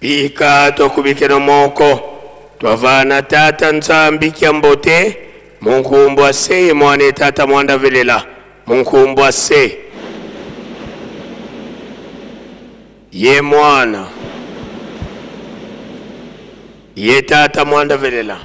Pika tokubikira moko twavana tata nzambi kyambote munkumbwa se mwane tata mwanda velela munkumbwa se ye mwana ye tata mwanda velela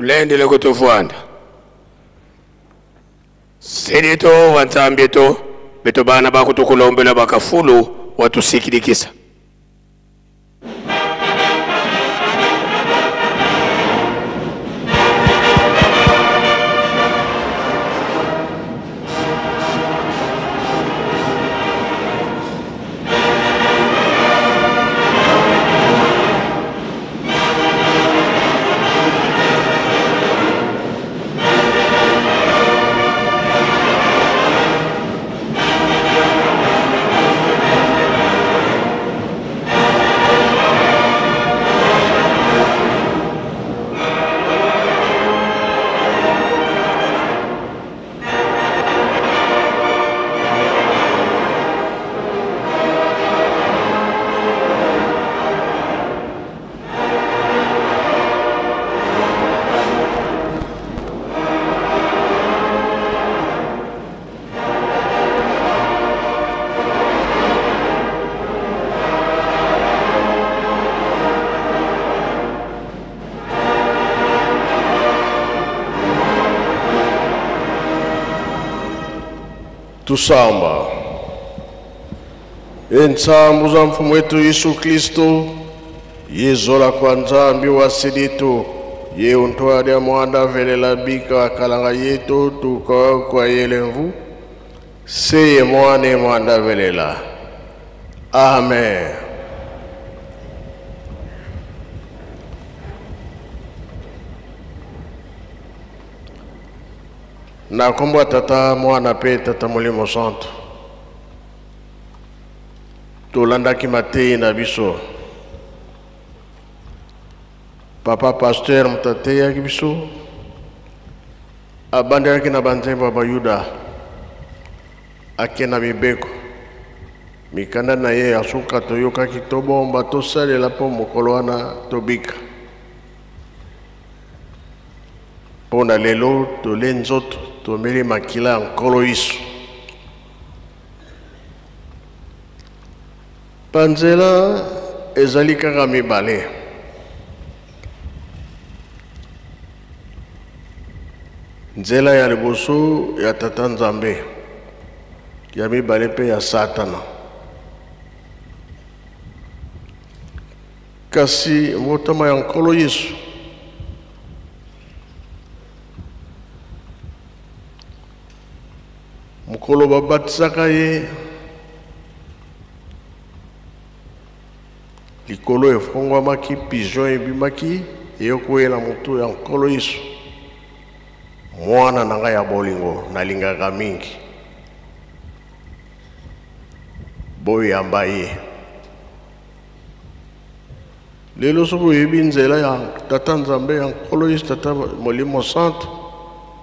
tulendele kutufuanda sedito wanzambieto beto bana bakutukulombela bakafulu watusikilikisa Tusamba. Ensambu za mfumu wetu Yesu Kristo, yezola kwa nzambi wa siditu, ye untwadi ya mwanda velela bika wa kalanga yetu, tukawa kwa yelemvu, seye mwane mwanda velela. Amen. Na kumbwa tata mwana pe tata mulimo santo tolandaki matei na biso papa pasteur mutate ya biso abandaki na banzembo bayuda akena mibeko mikanda na ye asuka toyokaki tobomba tosalela po mokolo wana tobika pona lelo tole nzoto tomeli makila nkolo isu panzela ezali kaka mibale nzela ya liboso ya tata nzambe ya mibale pe ya satana kasi motama ya nkolo Yesu mokolo babatisaka ye likolo efongwamaki pigeon ebimaki eyokwela motu ya nkolo Yesu mwana na ngai ya bolingo nalingaka mingi boyamba ye lelo so boyebi nzela ya tata nzambe ya nkolo Yesu tata Molimo Santo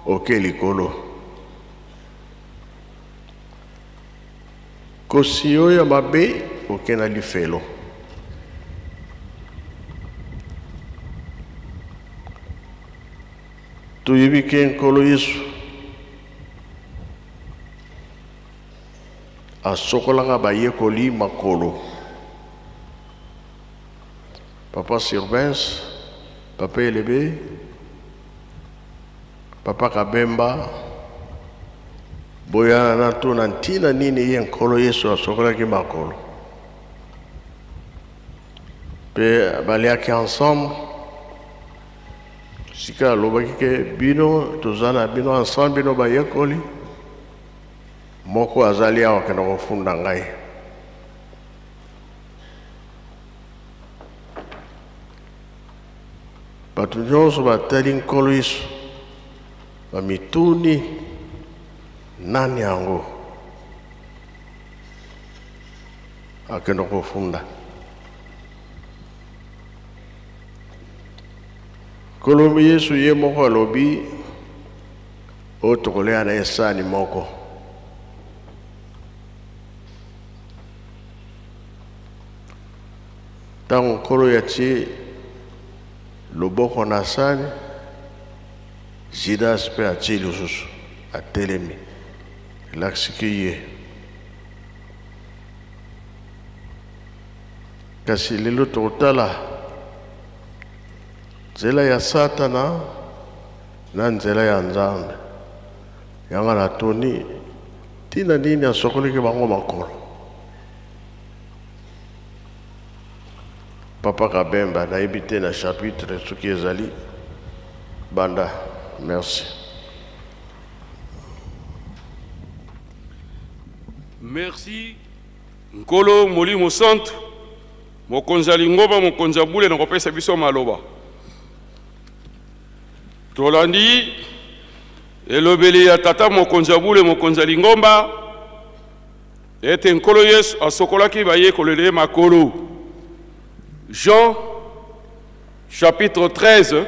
oke likolo kosi oyo ya mabe oke na lifelo toyebi ke nkolo Yesu asokolaka bayekoli makolo Papa Sylvains, Papa Elebe, Papa Kabemba, boyana na to na ntina nini ye nkolo Yesu asokolaki makolo pe baliaki ensemble sika alobaki ke bino tozana bino ensemble bino bayekoli moko azali awa kenda kofunda ngai bato nyonso batali nkolo Yesu bamituni nani yango akenda kofunda nkolo Yesu ye moko alobi oyo tokolea na esani moko ntango nkolo yatie loboko na sani Judas mpe atie lisusu atelemi elakisiki ye kasi lelo tokotala nzela ya Satana na nzela ya Nzambe yanga na toni tina nini asokoliki bango makolo Papa Kabemba nayebi te na chapitre soki ezali banda merci. Merci Nkolo Molimo Santo mokonza lingoba mokonza bule na kopesa biso maloba tolandi elobeli ya tata mokonza bule mokonza lingomba ete nkolo Yesu asokolaki bayekolele makolo Jean chapitre 13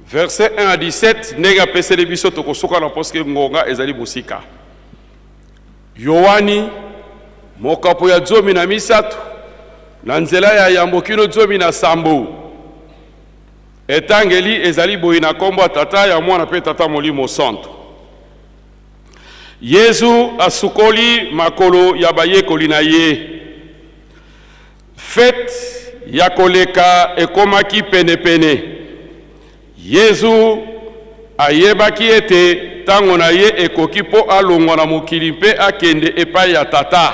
verset 1 à 17 nega pesele biso tokosoka na poske ngonga ezali musika Yohani mokapo ya 13 na nzela ya yambokino 17 etangeli ezali boyi na kombo tata ya mwana pe tata Molimo Santo Yesu asukoli makolo ya bayekoli na ye fête ya koleka ekomaki pene pene Yesu ayebaki ete tango na ye ekoki po alongwa na mokili mpe akende epai ya tata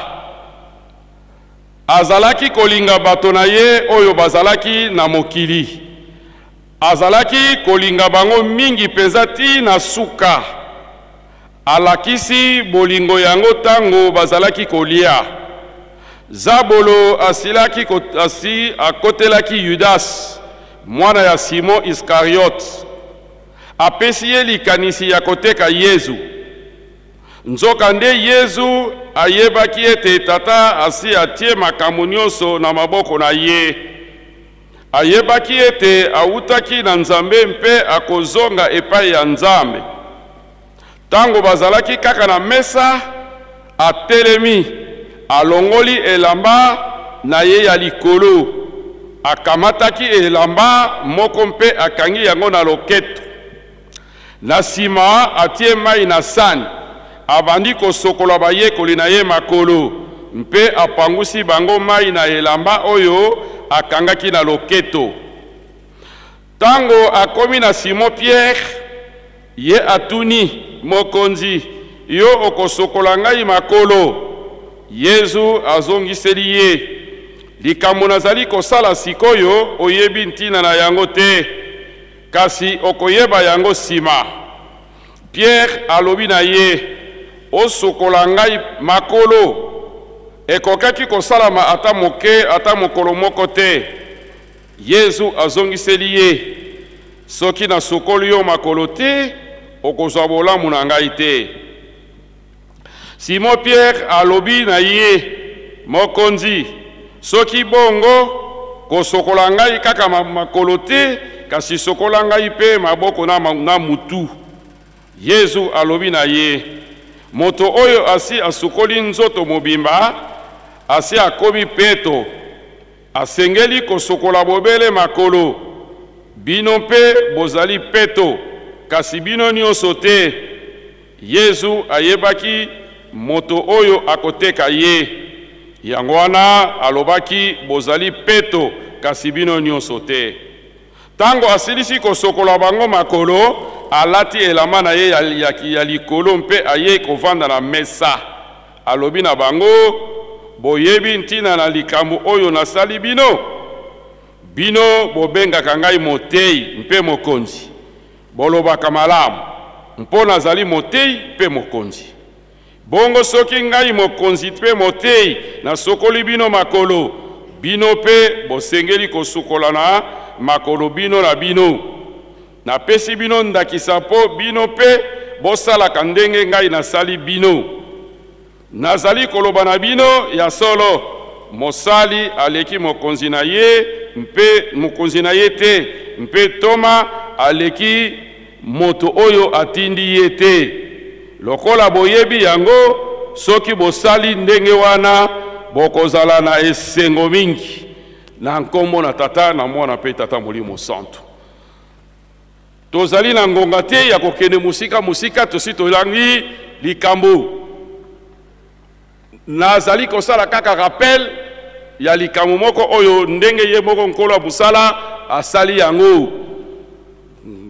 azalaki kolinga bato na ye oyo bazalaki na mokili azalaki kolinga bango mingi penza ti na suka alakisi bolingo yango tango bazalaki kolia Zabolo asilaki akotelaki Judas mwana ya Simon Iskariot apesi ye likanisi ya koteka Yesu nzoka nde Yesu ayebaki ete tata asi atie makambo nyonso na maboko na ye ayebaki ete awutaki na Nzambe mpe akozonga epai ya Nzambe tango bazalaki kaka na mesa atelemi alongoli elamba na ye ya likolo akamataki elamba moko mpe akangi yango na loketo na sima atie mai na sani abandi kosokola bayekoli na ye makolo mpe apangusi bango mai na elamba oyo akangaki na loketo tango akomi na Simon Pierre ye atuni mokonzi yo okosokola ngai makolo Yesu azongiseli ye likambo nazali kosala sikoyo oyebi ntina na yango te kasi okoyeba yango sima Pierre alobi na ye osokola ngai makolo ekokaki kosalama ata moke ata mokolo moko te. Yesu azongiseli ye, soki nasokoli yo makolo te okozwa bolamu na ngai te. Simon Pierre alobi na ye, mokonzi, soki bongo kosokola ngai kaka makolo te, kasi sokola ngai pe maboko na mutu. Yesu alobi na ye, moto oyo asi asukoli nzoto mobimba, asi akomi peto, asengeli kosokola bobele makolo. Bino pe bozali peto, kasi bino nyonso te. Yesu ayebaki moto oyo akoteka ye. Yango wana alobaki bozali peto, kasi bino nyonso te. Tango asilisi kosokola bango makolo, alati elamba na ye ya likolo mpe aye kovanda na mesa. Alobi na bango, boyebi ntina na likambo oyo nasali bino. Bino bobengaka ngai motei mpe mokonzi. Bolobaka malamu, mpo nazali motei mpe mokonzi. Bongo soki ngai mokonzi mpe motei nasokoli bino makolo, bino pe bosengeli kosukola na makolo bino na bino. Napesi bino ndakisa po bino pe bosalaka ndenge ngai nasali bino. Nazali koloba na bino ya solo, mosali aleki mokonzi na ye mpe mokonzi na ye te, mpe Toma aleki moto oyo atindi ye te. Lokola boyebi yango, soki bosali ndenge wana bokozala na esengo mingi na nkombo na Tata na Mwana pe Tata Molimo Santo. Tozali na ngonga te ya kokende musika tosi tolangi likambo. Nazali kosala kaka rappel ya likambo moko oyo ndenge ye moko nkolo abusala asali yango.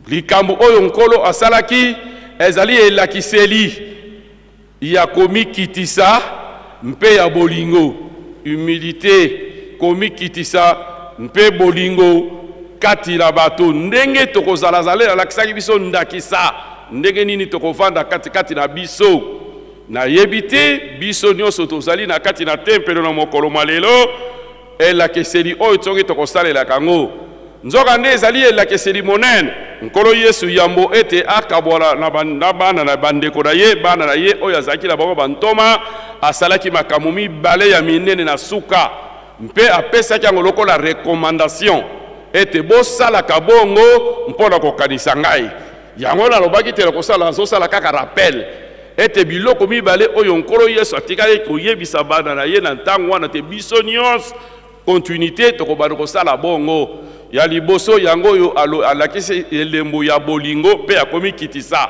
Likambo oyo nkolo asalaki ezali elakiseli ya komikitisa mpe ya bolingo. Humilité, komikitisa mpe bolingo kati la bato. Ndenge tokozala zale alakisaki biso ndakisa. Ndenge nini tokovanda kati na biso. Na yebite biso nyonso tozali na kati na tempelo na mokolo malelo elakiseli oyo tongi tokosalela kango. Nzoka nde ezali elakiseli monene. Nkolo Yesu yambo ete akabola na bana na bandeko na ye, bana na ye oyo azalaki na bango bantoma, asalaki makambo mibale ya minene na suka. Mpe apesaki yango lokola recommandation ete bosalaka bongo mpona kokanisa ngai. Yango nalobaki te kosala azosala kaka rappel ete biloko mibale oyo nkolo Yesu atikali koyebisa bana na ye na ntango wana te biso nyonso continuité tokobana kosala bongo. Ya liboso yango oyo alakisi elembo ya bolingo pe akomi kitisa.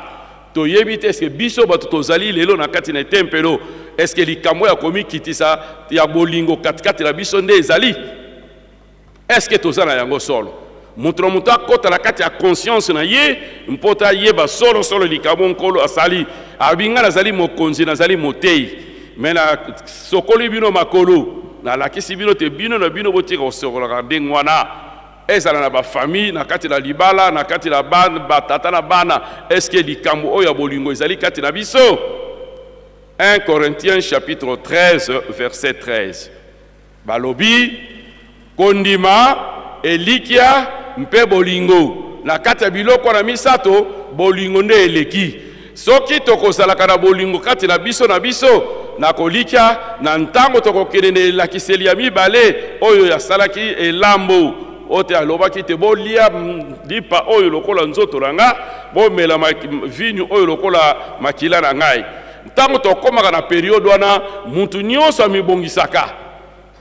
Toyebi te eske biso bato tozali lelo na kati na tempelo, eske likambo ya komi kitisa ya bolingo katikati na biso nde ezali? Eske tozana yango solo? Mutu mutu akota na kati ya conscience na ye mpota yeba solo likambo nkolo asali. Abinga nazali mokonzi nazali motei. Mena sokoli bino makolo na lakisi bino te bino na bino botika osokola ndenge wana. Ezala na ba famille na kati na libala na kati na bana batata na bana, eske likambo oyo bolingo ezali kati na biso? 1 Corinthiens chapitre 13 verset 13. Balobi kondima elikia mpe bolingo na kati ya biloko na misato bolingo nde eleki. Soki tokozalaka na bolingo kati na biso na kolikia na ntango tokokende elakiseli ya mibale oyo yasalaki elambo. Ote alobaki te bolia lipa oyo lokola nzoto na nga, bomela vinyu oyo lokola makila na ngai. Ntango tokomaka na periode wana mutu nyonso amibongisaka.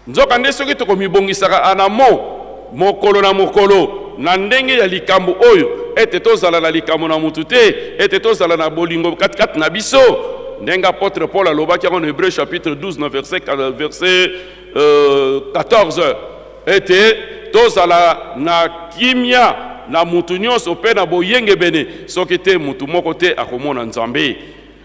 Nzoka nde soki tokomibongisaka anamo mokolo na mokolo na ndenge ya likambo oyo ete tozala na likambo na mutu te, ete tozala na bolingo kati na biso. Ndenge apôtre Paul alobaki en Hébreu chapitre 12 na verset 14 ete tozala na kimia na mutu nyonso pe na boyenge bene soki te mutu moko te akomona Nzambe.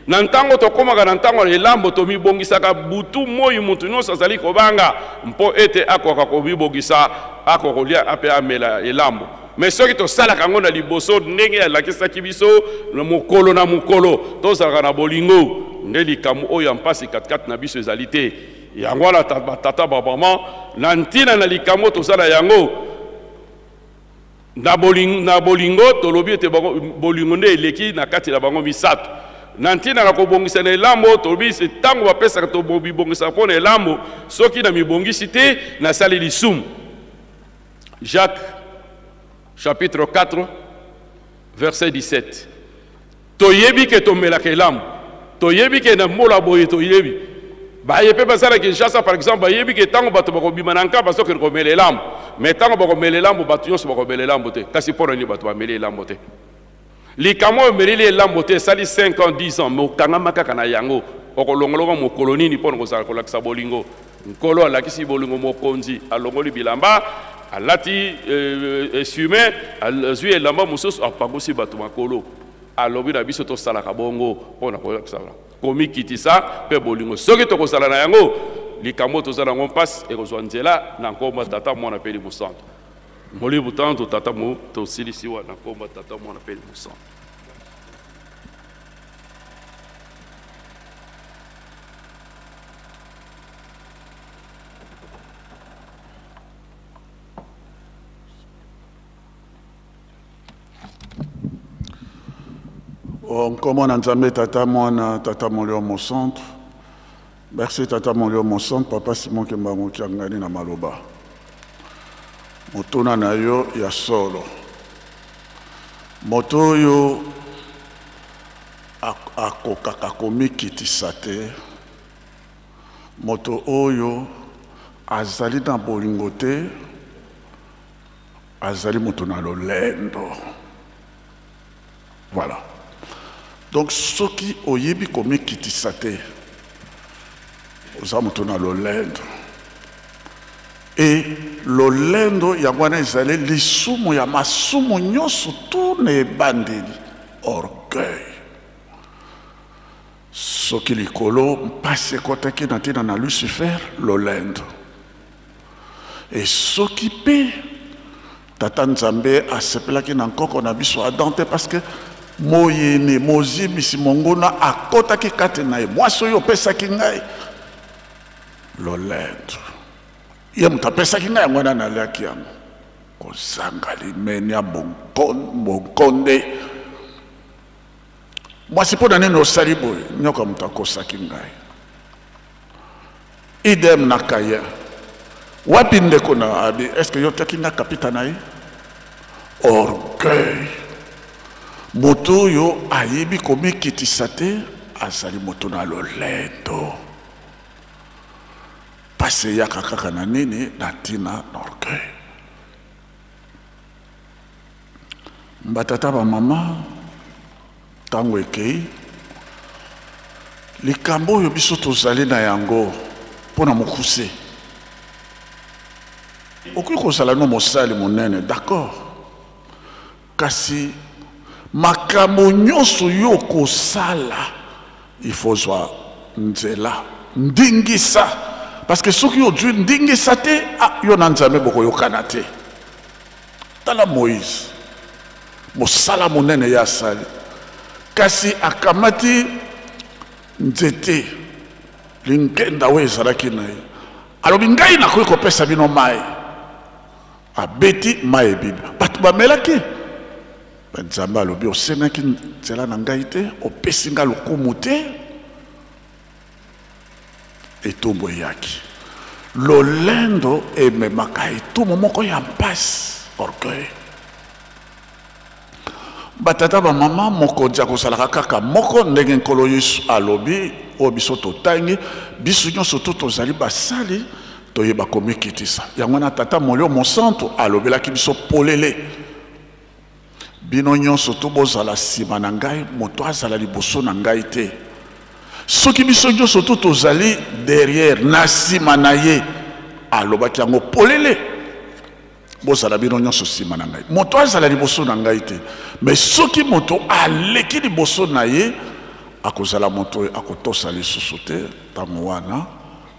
Na ntango tokomaka na ntango elambo tomibongisaka butu moi mutu nyonso azali kobanga mpo ete akoka komibongisa akokolia ape amela elambo. mais ceux qui te salent quand na liboso ndenge la kisa kibiso le mokolo na mokolo to sala na bolingo ndeli kamu oyo mpasi 4 na biso ezalité yango la tata babama na ntina na likamo to sala yango na bolingo to lobi te bolingo nde eleki na kati na bango misato na ntina na kobongisa na elambo to lobi se tango bapesa to bobibongisa pona elambo soki na mibongisi te na sali lisum. Jacques chapitre 4 verset 17. Toyebi ke tomelaka elambo toyebi ke na mola boye toyebi ba yepe basala Kinshasa par exemple ba yebi ke tango bato bakobima na nkamba soki komela elambo mais tango bakomela elambo bato nyonso bakomela elambo te kasi pona ni bato bamela elambo te likamo emeleli elambo te esali 5 ans 10 ans mais okangama kaka na yango okolongolongo mokolo nini mpona kozala kolakisa bolingo nkolo alakisi bolingo mokonzi alongoli bilamba alati essume azwi elamba mosusu apangosi bato makolo alobi na biso tosalaka bongo mpona kolakisa komi kitisa mpe bolingo soki tokozala na yango likambo tozala yango mpasi ekozwa nzela na nkombo tata mwana mpe limusantu molibu tanto tata mo tosilisiwa na nkombo tata mwana mpe limusantu. Comment on a tata mwana tata molio mon centre. Merci tata molio mon centre papa Simon Kembango Kiangani na maloba. Motona na yo ya solo. Moto yo akokaka komikitisa te. Moto oyo azali na bolingo te. Azali moto na lolendo. Voilà. Donc, ce qui oyebi komi kitisate, ozamuto na lolendo. Et lolendo yangwana ezale lisumu ya masumu nyoso tourne bandeli orgueil. Ce qui likolo mpase kotaki na tina na Lucifer lolendo. Et ce qui pe tata Nzambe asepelaki na nkoko na biso adante parce que moyene mozimisi mongona akotaki kati na ye mwasi oyo opesaki ngai lolendo ye moto apesaki ngai yango wana naliaki yango kozanga limeni ya bonkonde mwasi mpo na nini osali boye nyoka moto akosaki ngai idem na kaya wapi ndeko na abi est-ce que yo taki nga kapita na ye orgueil moto yo ayebi komikitisa te azali moto na lolendo pase yaka kaka na nini na ntina na orgueil. Batata ba mama tango ekei likambo oyo biso tozali na yango mpona mokuse okoki kozala no mosali monene d'accord kasi makambo nyonso yo kosala il faut zwa nzela ndingisa parce que soki ozwi ndingisa te yo na Nzambe bokoyokana te. Tala Moïse mosala monene ya asali kasi akamati nzete linkenda oyo ezalaki na ye alobi ngai nakoki kopesa bino mai abeti mai ebibi bato bamelaki Nzambe alobi osenaki nzela na ngai te opesi nga lokumu te etumbu eyaki lolendo ememaka etumbu moko ya mpasi orgueil. Batata ba mama mokonzi akosalaka kaka moko ndenge nkolo Yesu alobi oyo biso totangi biso nyonso to tozali basali toyeba komikitisa yango na tata molio mosantu alobelaki biso polele bino nyonso to bozala nsima na ngai moto azala liboso na ngai te soki biso nyonso to tozali derrière na nsima na ye alobaki yango polele bozala bino nyonso nsima na ngai moto azala liboso na ngai te mais soki moto aleki liboso na ye akozala moto akotosa lisusu te ntango wana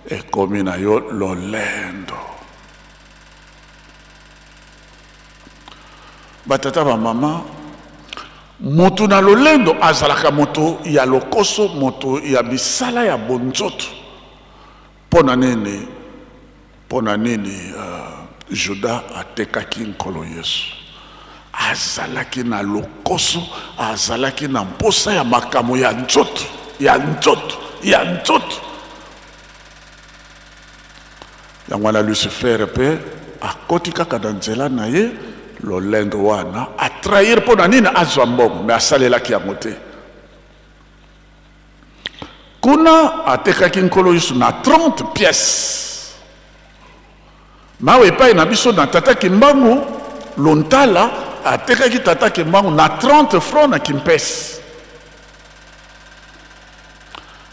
ekomi na yo lolendo. batata ba mama moto na lolendo azalaka moto ya lokoso moto ya bisala ya bonzoto pona nini Juda atekaki nkolo Yesu azalaki na lokoso azalaki na mposa ya makamo ya nzoto yango wana Lucifer pe akoti kaka na nzela na ye lolendo wana atrahir mpo na nini azwa mbongo me asalelaki yango te kuna atekaki nkolo Yesu na 30 pièces mawe epai na biso na tata kimbangu lontala atekaki tata kimbangu na 30 francs na kimpesi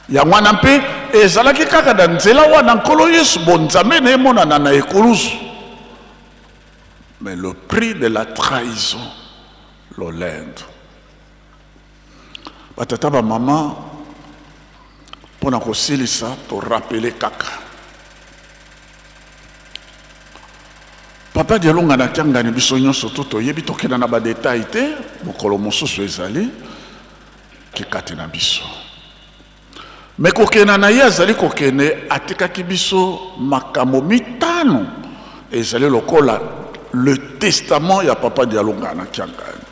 yango wana mpe ezalaki kaka na nzela wana nkolo Yesu bonzambe na emonana na ekulusu. Mais le prix de la trahison, l'olendo. Batata ba maman, pour na kosilisa to rappeler kaka. Papa dialonga na kyanga ni biso nyonso to yebi to kena na ba détail te, mokolo mosusu ezali ki kati na biso. Mais kokena na ye azali kokene atikaki biso makamo mitano ezali lokola le testament ya papa dialonga na kyangani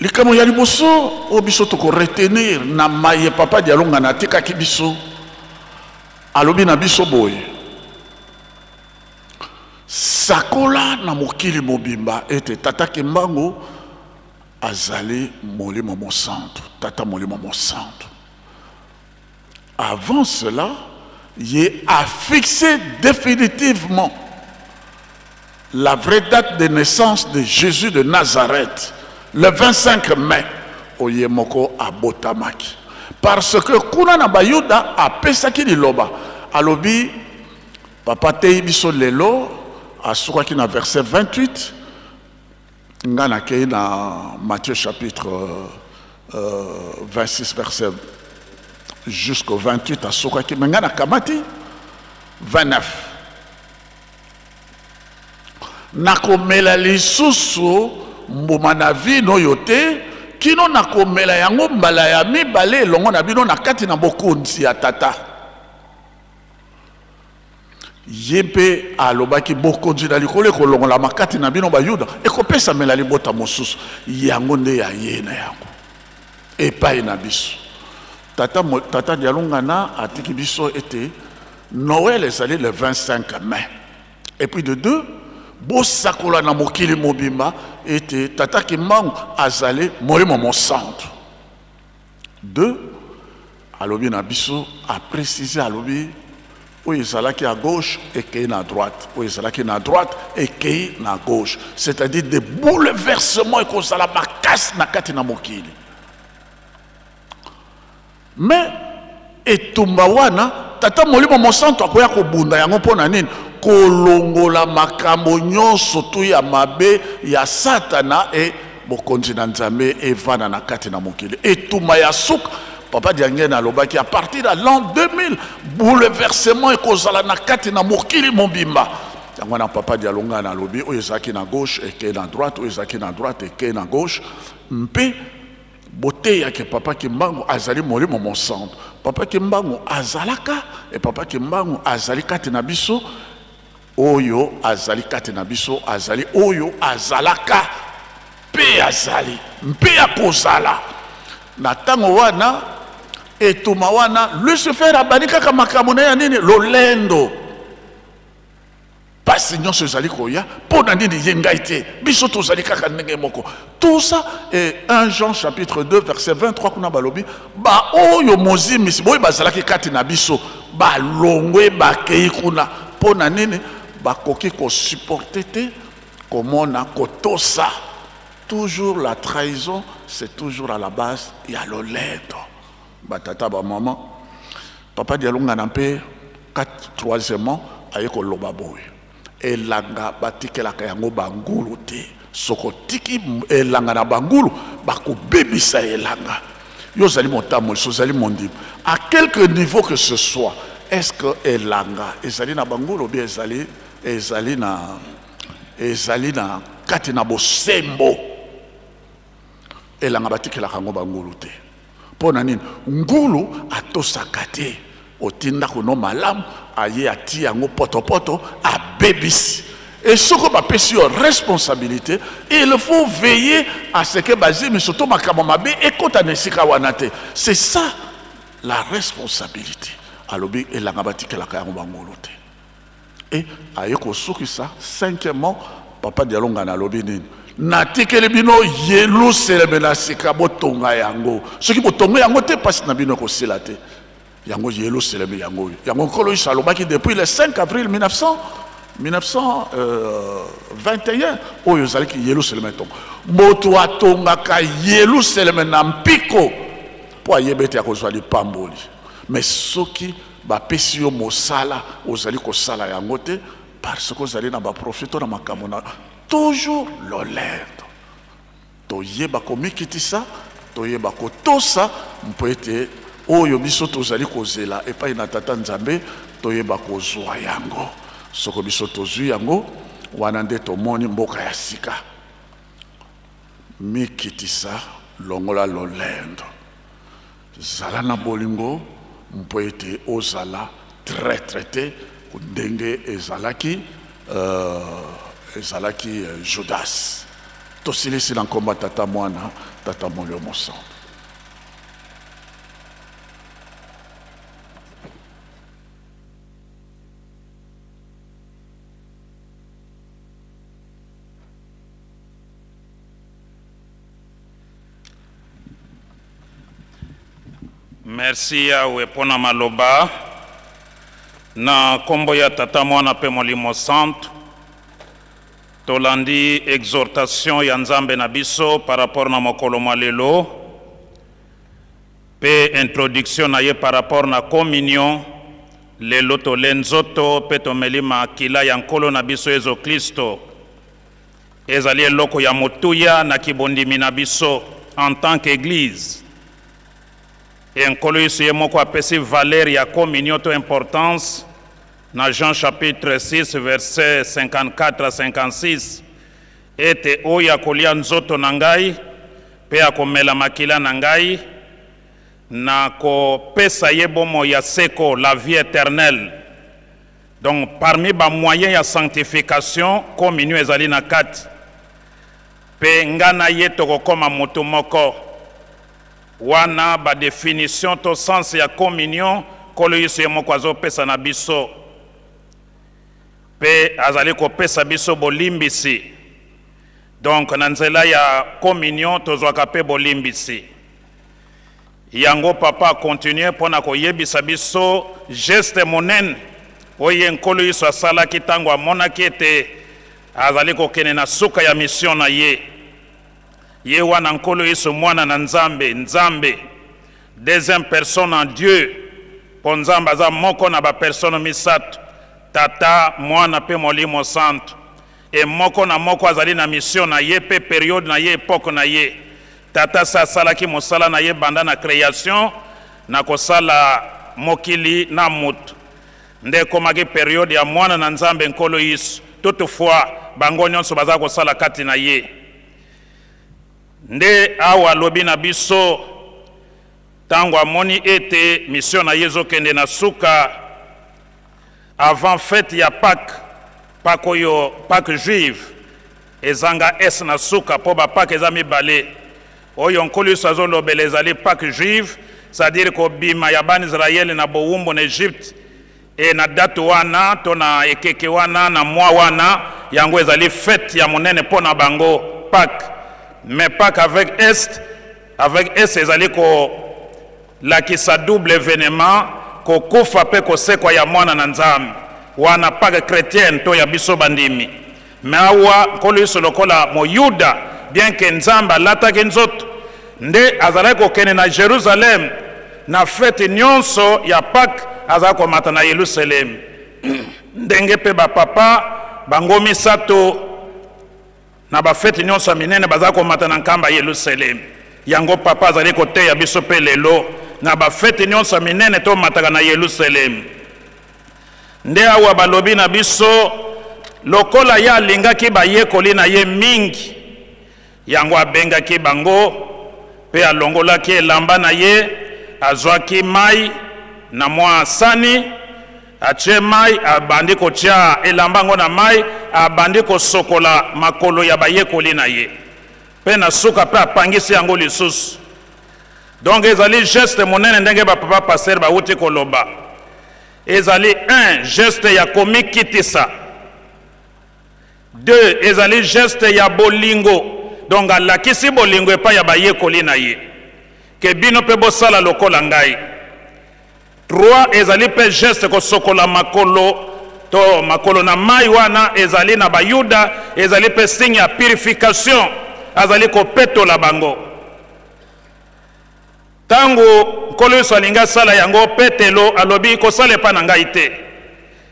likamo ya liboso o biso to ko retenir na maye papa dialonga na tikaki biso alobi na biso boye sakola na mokili mobimba ete tata kimbangu azali molimo mosantu tata molimo mosantu. Avant cela il a fixé définitivement la vraie date de naissance de Jésus de Nazareth, le 25 mai, au Yemoko à Botamaki. Parce que kuna na bayuda a pesaki liloba. Alobi, papa teibiso lelo, a soukaki na verset 28, ngana kei na Matthieu chapitre 26 verset jusqu'au 28, a soukaki, ngana kamati 29. Nakomela lisusu mbuma na vino yote kino nakomela yango mbala ya mibale elongo na bino na kati na bokonzi ya tata yempe alobaki bokonzi na likolo ekolongola makati na bino bayuda ekopesa mela libota mosusu yango nde ya ye na yango epai na biso tata dialonga na atiki biso ete Noël ezali le 25 mai et puis de deux bosakola na mokili mobimba ete tata kimbangu azali molimo mosantu. Deux, alobi na biso a précisé alobi oyo ezalaki à gauche ekei na droite, oyo ezalaki na droite ekei na gauche, c'est-à-dire des bouleversements ekozala makasi na kati na mokili. Mais etumba wana tata molimo mosantu akoya kobunda yango mpona nini kolongola makambo nyonso tu ya mabe ya satana e bokonzi na nzambe evana na kati na mokili etuma ya suka papa diange na lobaki à partir de l'an 2000 bouleversement ekozala na kati na mokili mobimba yango na papa dialonga na lobi oyo ezalaki na gauche ekei na droite oyo ezalaki na droite ekei na gauche mpe boteya ke papa kimbangu azali molimo mosantu papa kimbangu azalaka e papa kimbangu azali kati na biso oyo azali kati na biso azali oyo azalaka pe azali mpe akozala na ntango wana etuma wana Lucifer abani kaka makambo na ya nini lolendo pasi nyonso ezali koya mpo na nini ye ngai te biso tozali kaka ndenge moko. Tout ça est 1 Jean chapitre 2 verset 23 kuna balobi ba oyo mozimisi boyo bazalaki kati na biso balongwe bakei kuna mpo na nini bakoki supporter te komona kotosa. Toujours la trahison, c'est toujours à la base ya lolendo. Batata ba maman papa dialonga na mpe 3e ayeko loba boy elanga batikelaka yango bangulu te soko tiki elanga na bangulu bakobebisa elanga yo zali motamoli so zali mondimo à quelque niveau que ce soit. Est-ce que elanga ezali na bangulu bien ezali na kati na bosembo elanga batikelaka ngo bangulu te pona nini ngulu atosaka te otinda kuno malamu aye ati yango potopoto abebisi et ce qu'on appelle sur responsabilité, il faut veiller à ce que bazimi surtout makamamabe et kota nesika wanate. C'est ça la responsabilité. Alobi et la ngabati ke la kaya ngolote. Et ayeko soki ça cinquièmement papa dialonga na lobi nini. Natikele bino yelu selemena sika botonga yango. Ce qui botonga yango te passe na bino ko selate. Yango yelu seleme yango. Yango kolo isalobaki depuis le 5 avril 1921 oyo zalaki Yerusalem to moto atongaka Yerusalem na mpiko po ayebete akozwa lipamboli mais soki bapesi yo mosala ozali kosala yango te parce que ozali na baprofito na makambo na toujours l'olendo toyeba komikitisa toyeba kotosa mpo ete oyo biso tozali kozela epai na tata Nzambe toyeba kozwa yango soko biso tozwi yango wana nde tomoni mboka ya sika mikitisa longola lolendo zala na bolingo mpo ete ozala traité ndenge ezalaki Judas tosilisi na nkomba tata mwana tata molio mosantu. Merci Yahweh pona maloba na kombo ya tata mwana pe molimo santo tolandi exhortation ya Nzambe na biso par rapport na mokolo malelo pe introduction na ye par rapport na communion lelo tolenzoto pe tomeli makila ya nkolo na biso Yesu Kristo ezali eloko ya motuya na kibondimi na biso en tant qu'église. Et nkolo Yesu ye moko apesi valeur ya communion to importance na Jean chapitre 6 verset 54 à 56 ete oyo akolia nzoto na ngai pe akomela makila na ngai na kopesa ye bomo ya seko la vie éternelle. Donc parmi ba moyens ya sanctification communion ezali na kati pe ngana ye tokokoma moto moko wana ba définition to sens ya communion kolo Yesu ye moko azopesa na biso pe azali kopesa biso bolimbisi. Donc na nzela ya communion tozwaka pe bolimbisi yango papa continue pona koyebisa biso geste monene oye nkolo Yesu asalaki tango amonaki ete azali kokene na suka ya mission na ye ye wana nkolo Yesu mwana na Nzambe deuxième personne en Dieu po Nzambe aza moko na ba personne misato tata mwana pe molimo santo e moko na moko azali na mission na ye pe période na ye époque na ye tata sa salaki mosala na ye banda na création na kosala mokili na mutu nde komaki période ya mwana na Nzambe nkolo Yesu toutefois bango nyonso baza kosala kati na ye nde awa lobi na biso tango amoni ete mission na Yesu kende na suka avant fête ya Pâques juive ezanga es na suka po ba Pâques eza mibale oyo nkolo Yesu azolobela ezali Pâques juive c'est-à-dire ko bima ya bani Israel na bowumbo na Egypte e na date wana to na ekeke wana na mwa wana yango ezali fête ya monene po na bango Pâques. Mais Pâques avec est ezali ko lakisa double événement ko kufa pe ko sekwa ya mwana na Nzambe wana Pâques chrétienne to ya biso bandimi mais awa nkolo Yesu lokola moyuda bien que Nzambe alataki nzoto nde azali kokende na Jérusalem na fête nyonso ya Pâques azali komata na Yerusalem ndenge pe bapapa bango misato na ba fête nyonso minene bazali komata na nkamba Yerusalem yango papa azali koteya biso pe lelo na ba fête nyonso minene to mataka na Yerusalem nde awa balobi na biso lokola ya alingaki bayekoli na ye mingi yango abengaki bango pe alongolaki elamba na ye azwaki mai na mwa sani atie mai abandi kotia elamba ngo na mai abandi kosokola makolo ya bayekoli na ye pe na suka pe apangisi yango lisusu. Donc ezali geste monene ndenge ba papa pasteur ba wuti koloba ezali un geste ya komikitisa, deux ezali geste ya bolingo donc alakisi bolingo epa ya bayekoli na ye ke bino pe bosala lokola ngai. Trois ezali pe geste kosokola makolo to makolo na mai wana ezali na bayuda ezali pe signe ya purification azali kopetola bango. Tango nkolo Yesu alinga sala yango petelo alobi kosala pa na ngai te,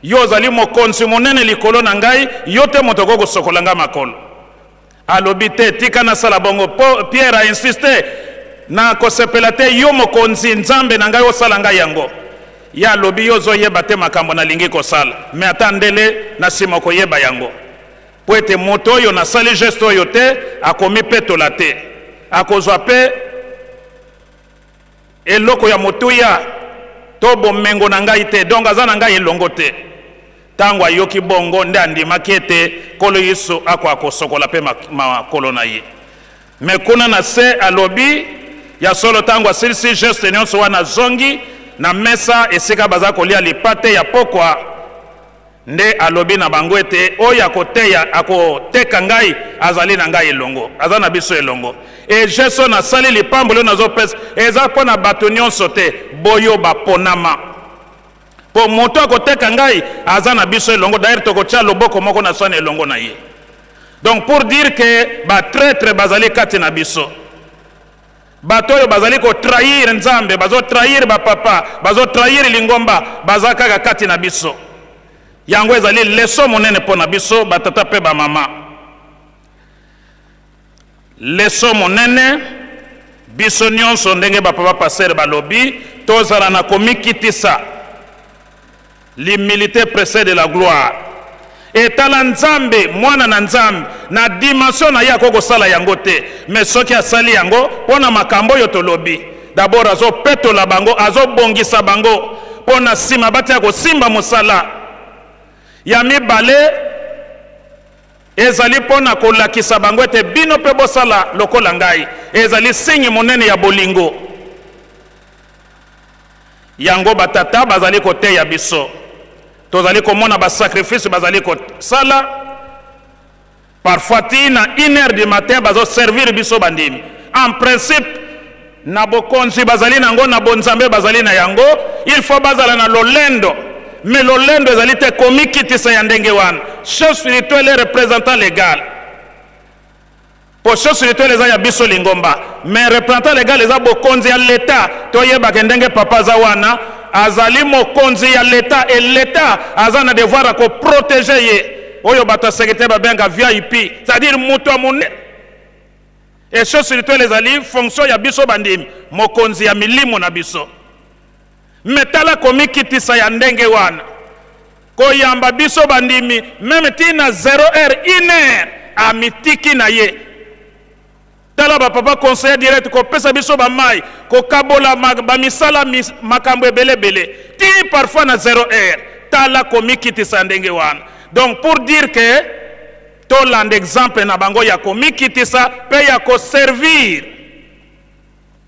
yo zali mokonzi monene likolo na ngai yo te moto kosokola nga makolo. Alobi te tika na sala bongo. Pierre a insisté na kosepela te yo mokonzi nzambe na ngai osala ngai yango. Ya alobi yo zoyeba te makambo na lingi kosala me atandele na sima koyeba yango po ete moto oyo na sali geste oyo te akomi petola te akozwa pe eloko ya motuya to bomengo na ngai te donc aza na ngai elongo te. Tango ayoki bongo nde andimaki ete nkolo Yesu akosokola pe makolo na ye. Me kuna na se alobi ya solo tango asilisi geste nyonso wana zongi na mesa esika baza kolia lipate ya pokwa nde alobi na bango ete oyo akoteka ngai azali na ngai elongo aza na biso elongo. E jeso na sali lipambolo na zopesa eza po na bato nyonso te boyo baponama po moto akoteka ngai aza na biso elongo. D'ailleurs tokotia loboko moko na sone elongo na ye. Donc pour dire que ba traître bazali kati na biso bato oyo bazali ko trahir nzambe bazo trahir ba papa bazo trahir lingomba baza kaka kati na biso yango ezali leso monene po na biso batata pe ba mama. Leso monene biso nyonso ndenge ba papa passer balobi tozala na komikitisa. L'humilité précède la gloire. Etala nzambe mwana na nzambe na dimension na ya koko sala yango te mais soki asali yango pona makambo yo tolobi d'abord azo petola bango azo bongisa bango pona sima batia ko simba mosala ya mibale ezali pona kolakisa bango ete bino pe bosala lokola ngai ezali signe monene ya bolingo yango batata bazali kote ya biso tozali komona ba sacrifice bazali ko sala parfois tina 1h du matin bazo servir biso bandimi en principe na bokonzi bazali nango na bonzambe bazali na yango il faut bazala na lolendo mais lolendo ezali te komikitisa ya ndenge wana chose spirituelle est représentant légal po chose spirituelle eza ya biso lingomba mais représentant légal eza bokonzi ya l'état toyeba ke ndenge papa za wana azali mokonzi ya l'état et l'état aza na devoir à protéger ye oyo bato secrétaire babenga VIP c'est-à-dire muto amune et chose spirituelle ezali fonction ya biso bandimi mokonzi ya milimo na biso metala komikitisa ya ndenge wana koyamba biso bandimi même tina 0h 1h amitiki na ye tala ba papa conseiller direct ko pesa biso ba mai ko kabola ba misala makambo ebele ti parfois na 0h tala komikitisa ndenge wana. Donc pour dire que to land exemple na bango ya komikitisa pe ya ko servir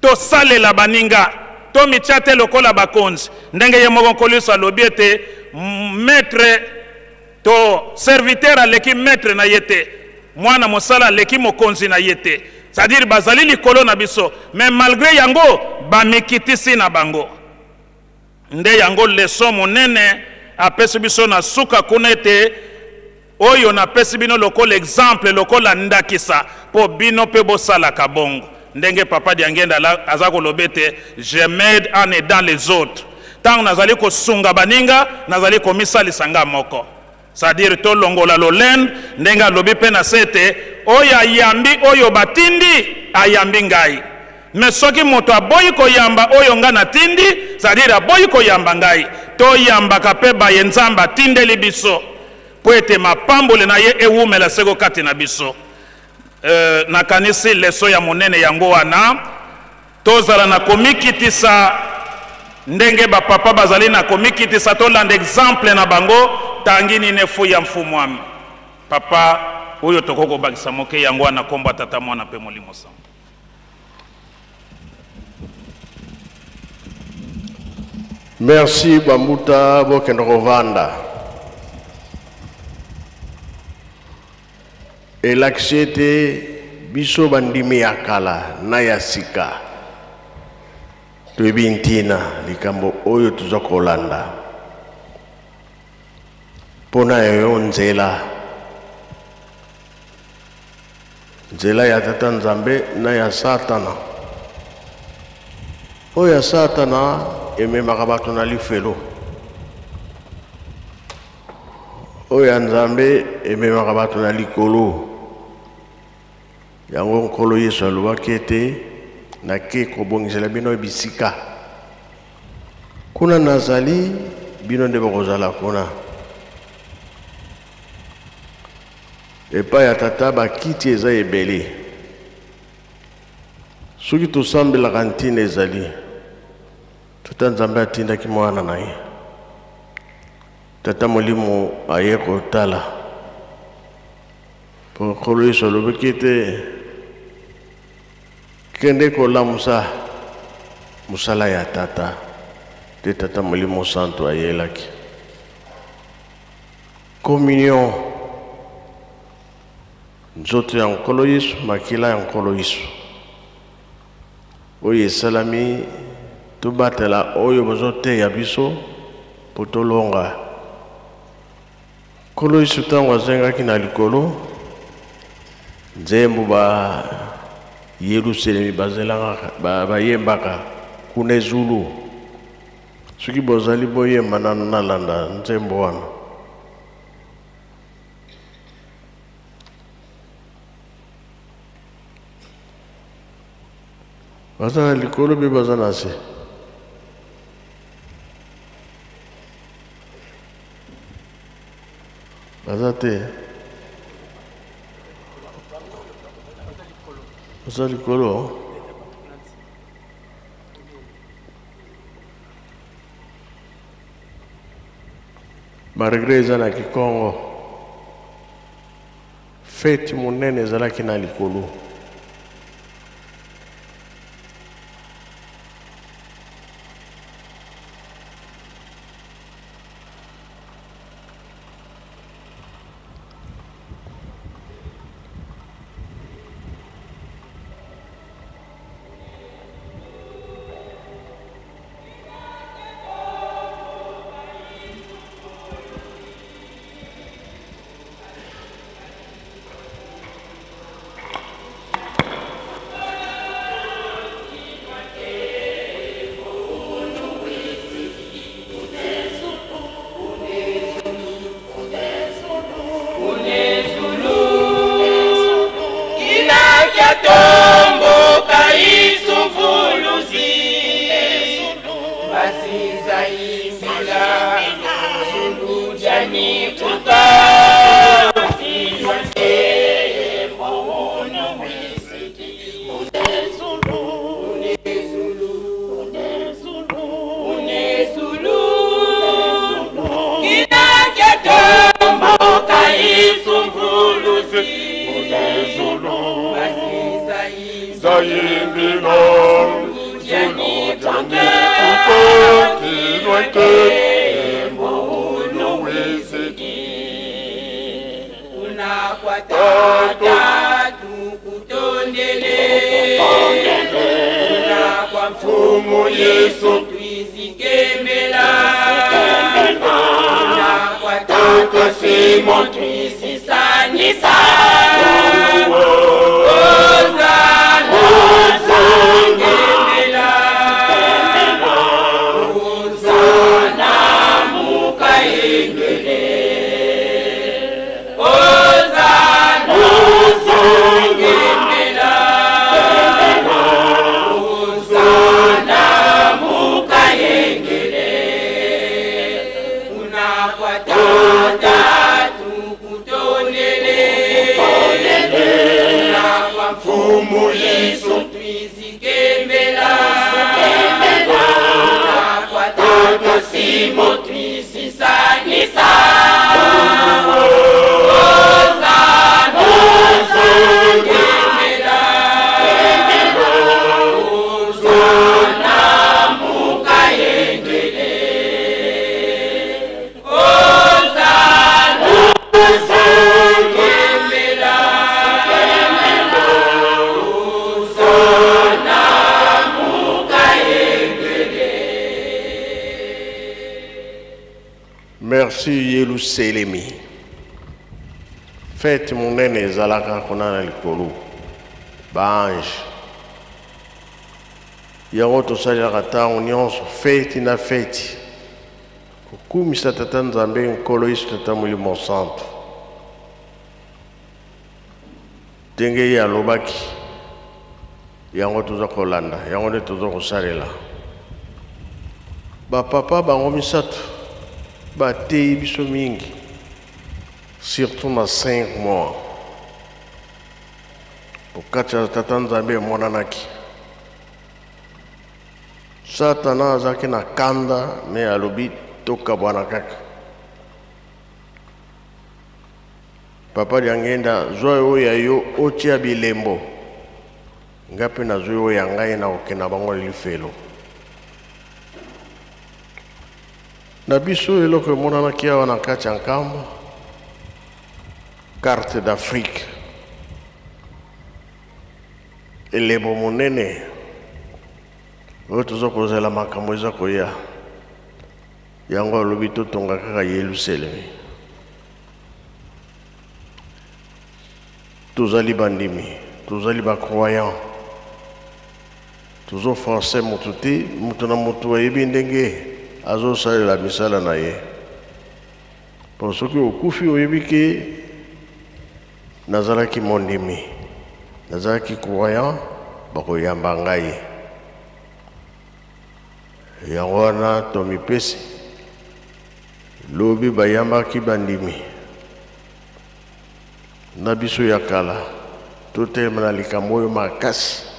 to sale la baninga to michate lokola bakonzi ndenge ye moko nkolo alobi ete maître to serviteur aleki maître na yete mwana mosala aleki mokonzi na yete c'est-à-dire bazali likolo na biso mais malgré yango bamikitisi na bango nde yango leso monene apesi biso na suka kuna ete oyo na pesi bino lokola exemple lokola ndakisa po bino pe bosalaka bongo ndenge papa diangenda aza koloba ete je m'aide en aidant les autres ntango nazali kosunga baninga nazali komisalisa nga moko c'est-à-dire to longola lolendo ndenge alobi mpe na sete oyo ayambi oyo batindi ayambi ngai mais soki moto aboyi koyamba oyo nga natindi c'est-à-dire aboyi koyamba ngai toyambaka mpe baye nzambe atindeli biso po ete mapambole na ye ewumela seko kati na biso. Nakanisi leso ya monene yango wana tozala na komikitisa ndenge bapapa bazali na komikitisa tolanda exemple na bango tangini nefu ya mfumu wami papa oyo tokoko bakisa moke yango wana kombo tata mwana pe molimo sa. Merci Bambuta Bokenrovanda. Et l'accepte biso bandimi yakala na yasika. Tuibintina likambo oyo tuzokolanda. Pona yo nzela. Nzela ya tata Nzambe na ya Satana. Oya Satana ememaka bato na lifelo. Oya Nzambe ememaka bato na likolo. Yango nkolo Yesu alobaki ete nake kobongisela bino ebisika. Kuna nazali bino nde bokozala kuna. Epai ya tata bakiti eza ebele. Soki tosambelaka ntina ezali tata Nzambe atindaki mwana na ye. Tata molimo aye kotala. Po nkolo Yesu alobaki ete kende kolamusa musala ya tata te tata molimo santo ayelaki. Communion nzoto ya nkolo Yesu makila ya nkolo Yesu oyo esalami tobatela oyo bozoteya biso po tolonga. Nkolo Yesu ntango azengaki na likolo nzembo ba Yerusalemi bazelanga bayembaka kuna ezulu. Soki bozali boyemba nano nalanda nzembo wana. Baza na likolo be baza na se. Baza te. Baza likolo. Baregre eza na Kikongo. Feti monene ezalaki na likolo. Una Merci Yerusalemi. Fête mon aîné Zalaka Konana Likolo. Bange. Yaroto Sajarata, union fête na fête. Kumi Satatan Zambe Nkolo Istatamuli Monsanto. Tenge ya Lobaki. Yango za Kolanda. Yango tozo Kosalela. Ba papa bango misatu. Batei biso mingi, surtout na 5 mois. Pokacha tata Nzambe monanaki. Satana azaki na kanda me alobi toka bwana kaka. Papa diangenda zoe ya yo otia bilembo. Ngape na zoe ya ngai na okena bango lifelo. Na biso eloko monana kia wana kati ankamba carte d'Afrique elebo monene oyo toza kozela makambo eza koya yango alobi totonga kaka Yerusalemi tozali bandimi tozali bacroyant tozo français motu te motu na motu ayebi ndenge azo salela misala na ye pour ce que okufi oyebike nazalaki mondimi nazalaki croyant bakoyamba ngai yango wana tomipesi lobi bayambaki bandimi na biso ya kala totelema na likambo oyo makasi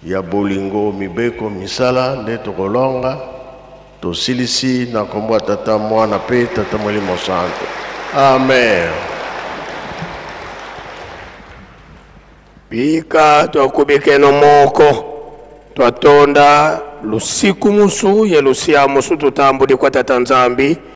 ya bolingo mibeko misala nde tokolonga tosilisi na kombo tata mwana pe tata Molimo Santo. Amen. Bika twakubike no moko twatonda lusiku musu ye lusia musu tutambuli kwa tata Nzambi